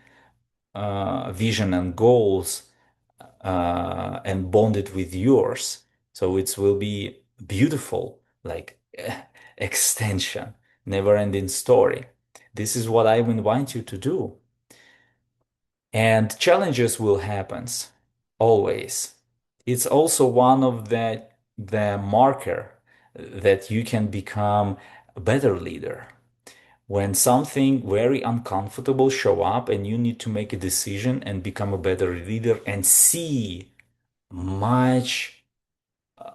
vision and goals and bond it with yours. So it will be beautiful, like extension, never-ending story. This is what I invite you to do. And challenges will happen always. It's also one of the marker that you can become a better leader. When something very uncomfortable show up and you need to make a decision and become a better leader and see much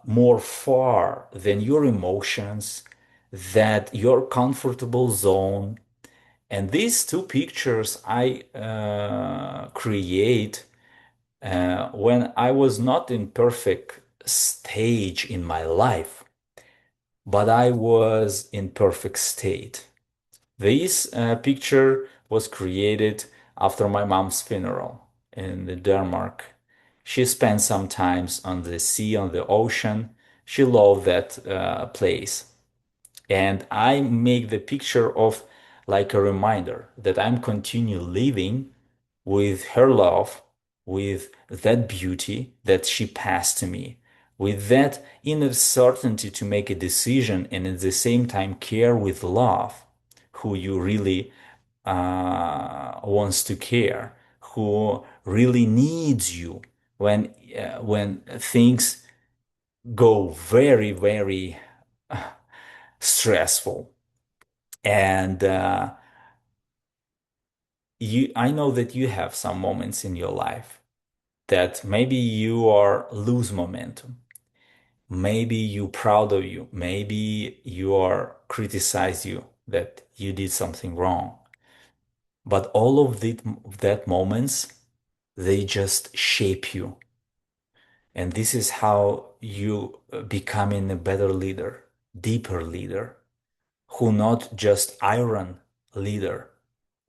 more far than your emotions, that your comfortable zone. And these two pictures I create when I was not in perfect stage in my life, but I was in perfect state. This picture was created after my mom's funeral in Denmark. She spent some times on the sea, on the ocean. She loved that place. And I make the picture of like a reminder that I'm continue living with her love, with that beauty that she passed to me, with that inner certainty to make a decision and at the same time care with love who you really wants to care, who really needs you when things go very, very stressful. And I know that you have some moments in your life that maybe you are lose momentum. Maybe you proud of you. Maybe you are criticize you that you did something wrong. But all of that moments, they just shape you. And this is how you becoming a better leader, deeper leader, who not just iron leader,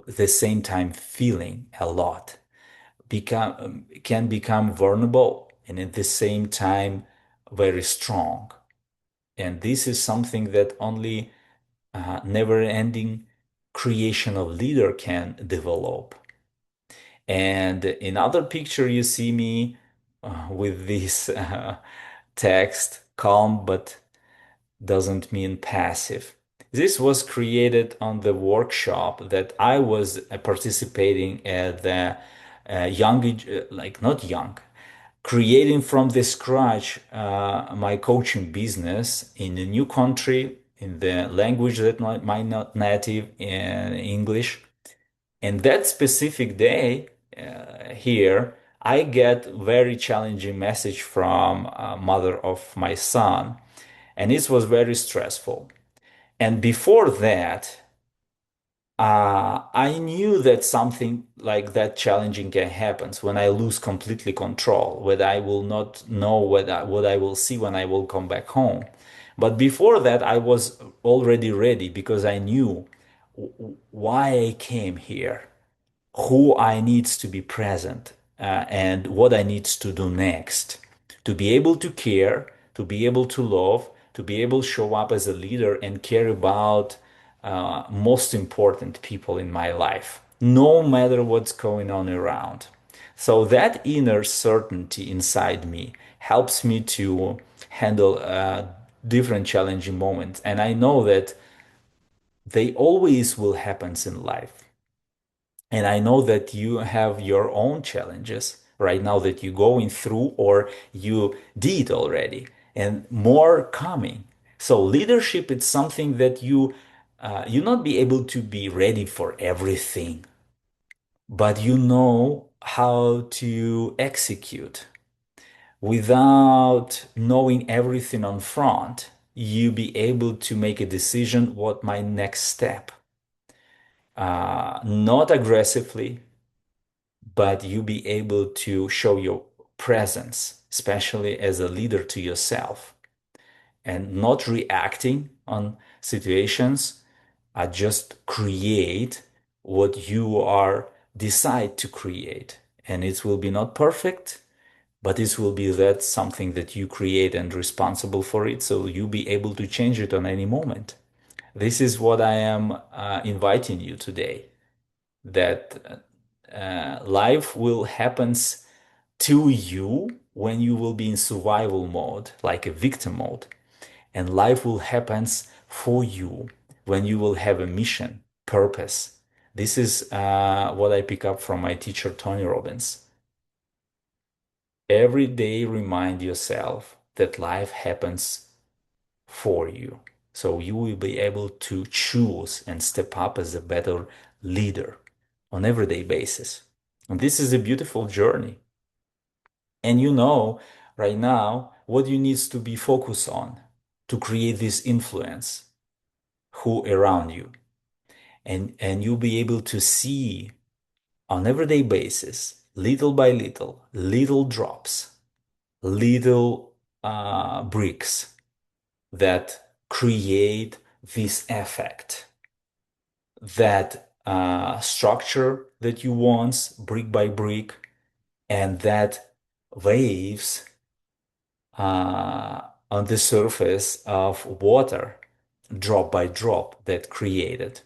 at the same time feeling a lot, can become vulnerable and at the same time very strong. And this is something that only never-ending creation of leader can develop. And in other picture, you see me with this text, calm but doesn't mean passive. This was created on the workshop that I was participating at the young, like not young, creating from the scratch my coaching business in a new country, in the language that might not native in English. And that specific day here, I get very challenging message from mother of my son, and it was very stressful. And before that, I knew that something like that challenging can happen when I lose completely control, when I will not know what I will see when I will come back home. But before that, I was already ready because I knew why I came here, who I needs to be present, and what I needs to do next to be able to care, to be able to love, to be able to show up as a leader and care about most important people in my life, no matter what's going on around. So that inner certainty inside me helps me to handle different challenging moments. And I know that they always will happen in life. And I know that you have your own challenges right now that you're going through or you did already, and more coming. So leadership is something that you not be able to be ready for everything, but you know how to execute. Without knowing everything on front, you be able to make a decision what my next step. Not aggressively, but you be able to show your presence, especially as a leader to yourself, and not reacting on situations. Just create what you are decide to create, and it will be not perfect, but this will be that something that you create and responsible for it, so you be able to change it on any moment. This is what I am inviting you today, that life will happens to you when you will be in survival mode, like a victim mode, and life will happens for you when you will have a mission, purpose. This is what I pick up from my teacher, Tony Robbins. Every day, remind yourself that life happens for you. So you will be able to choose and step up as a better leader on everyday basis. And this is a beautiful journey. And you know right now what you need to be focused on to create this influence who around you. And you'll be able to see on everyday basis, little by little, little drops, little bricks that create this effect, that structure that you want brick by brick, and that waves on the surface of water, drop by drop, that created.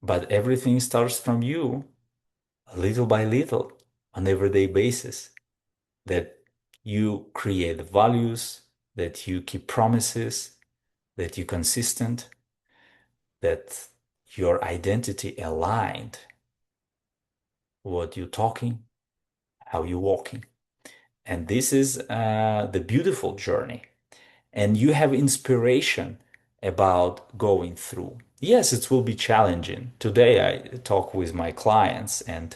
But everything starts from you, little by little, on everyday basis, that you create values, that you keep promises, that you're consistent, that your identity aligned, what you're talking, how you're walking. And this is the beautiful journey. And you have inspiration about going through. Yes, it will be challenging. Today I talk with my clients, and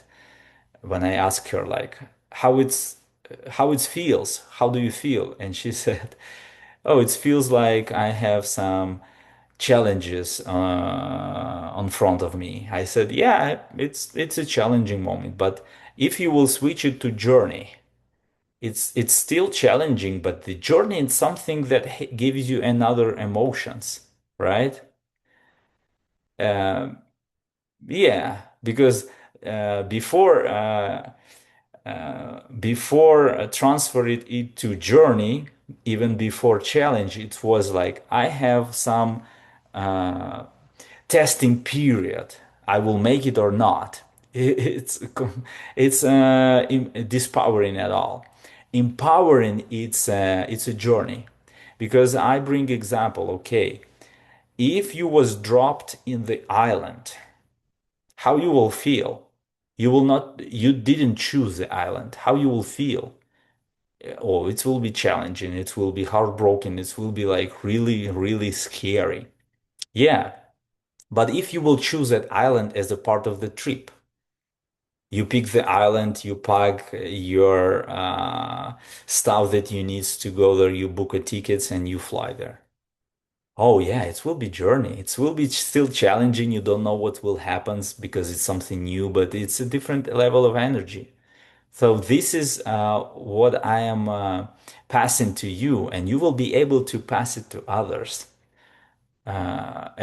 when I ask her like how it feels, how do you feel? And she said, "Oh, it feels like I have some challenges on front of me." I said, "Yeah, it's a challenging moment, but if you will switch it to journey, it's still challenging, but the journey is something that gives you another emotions, right?" Um, yeah, because before transfer it to journey, even before challenge, it was like I have some uh, testing period. I will make it or not. It's dispowering at all. Empowering, it's a journey, because I bring example. Okay, if you was dropped in the island, how you will feel? You will not. You didn't choose the island. How you will feel? Oh, it will be challenging. It will be heartbroken. It will be like really, really scary. Yeah, but if you will choose that island as a part of the trip, you pick the island, you pack your stuff that you need to go there, you book a tickets and you fly there. Oh yeah, it will be journey. It will be still challenging. You don't know what will happen because it's something new, but it's a different level of energy. So this is what I am passing to you, and you will be able to pass it to others.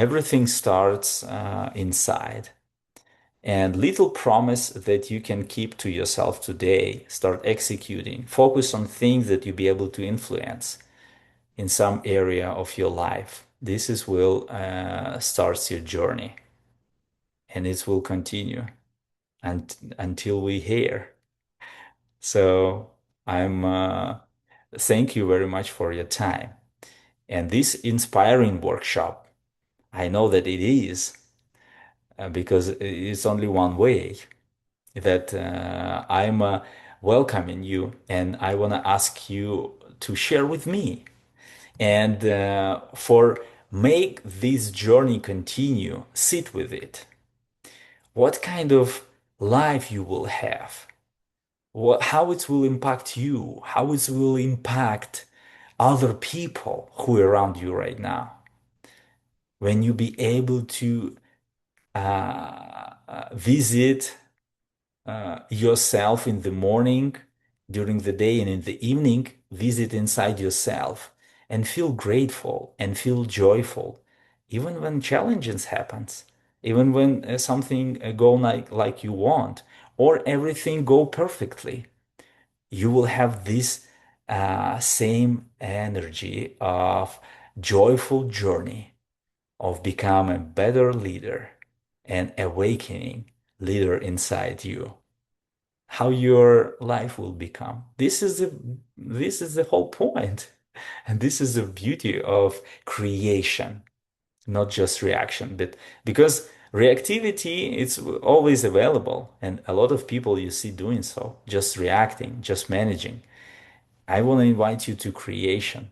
Everything starts inside. And little promise that you can keep to yourself today, start executing. Focus on things that you'll be able to influence in some area of your life. This is will starts your journey, and it will continue until we hear. So I'm thank you very much for your time. And this inspiring workshop, I know that it is because it's only one way that I'm welcoming you, and I want to ask you to share with me and for make this journey continue, sit with it. What kind of life you will have? How it will impact you? How it will impact other people who are around you right now? When you be able to visit yourself in the morning, during the day, and in the evening, visit inside yourself and feel grateful and feel joyful, even when challenges happens, even when something go like you want, or everything go perfectly. You will have this same energy of joyful journey of becoming a better leader and awakening leader inside you, how your life will become. This is the whole point. And this is the beauty of creation, not just reaction. But because Reactivity, it's always available, and a lot of people you see doing so, just reacting, just managing. I want to invite you to creation,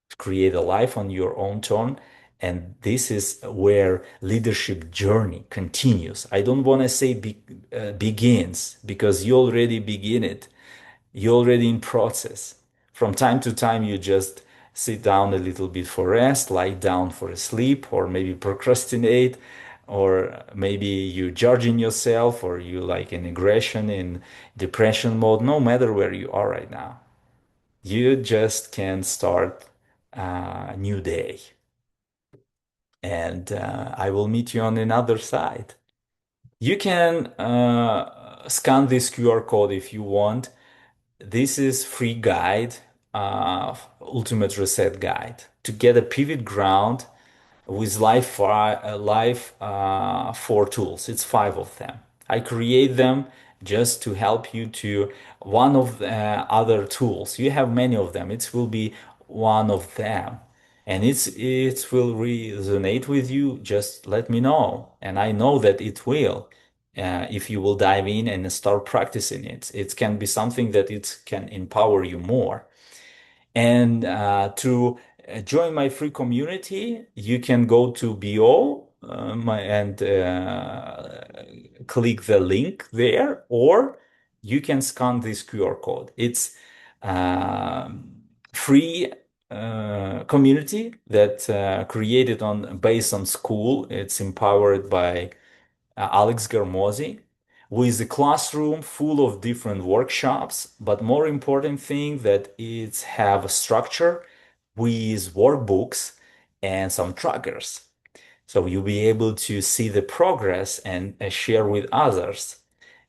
to create a life on your own terms. And this is where leadership journey continues. I don't want to say begins because you already begin it. You're already in process. From time to time, you just sit down a little bit for rest, lie down for a sleep, or maybe procrastinate, or maybe you judging yourself, or you like in aggression, in depression mode, no matter where you are right now. You just can start a new day. And I will meet you on another side. You can scan this QR code if you want. This is free guide, Ultimate Reset Guide to get a pivot ground with four tools. It's five of them. I create them just to help you to one of the other tools. You have many of them. It will be one of them. And it will resonate with you. Just let me know. And I know that it will. If you will dive in and start practicing it, it can be something that it can empower you more. And to join my free community, you can go to BO and click the link there, or you can scan this QR code. It's free community that created on based on school. It's empowered by Alex Garmosi, with a classroom full of different workshops, but more important thing that it's have a structure with workbooks and some trackers. So you'll be able to see the progress and share with others.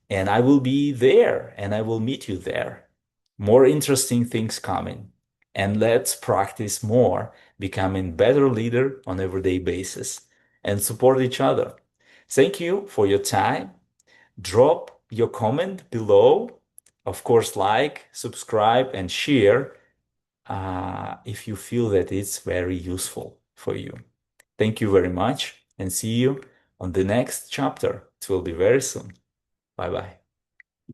And I will be there and I will meet you there. More interesting things coming. And let's practice more, becoming better leader on everyday basis and support each other. Thank you for your time. Drop your comment below. Of course, like, subscribe, and share if you feel that it's very useful for you. Thank you very much and see you on the next chapter. It will be very soon. Bye bye.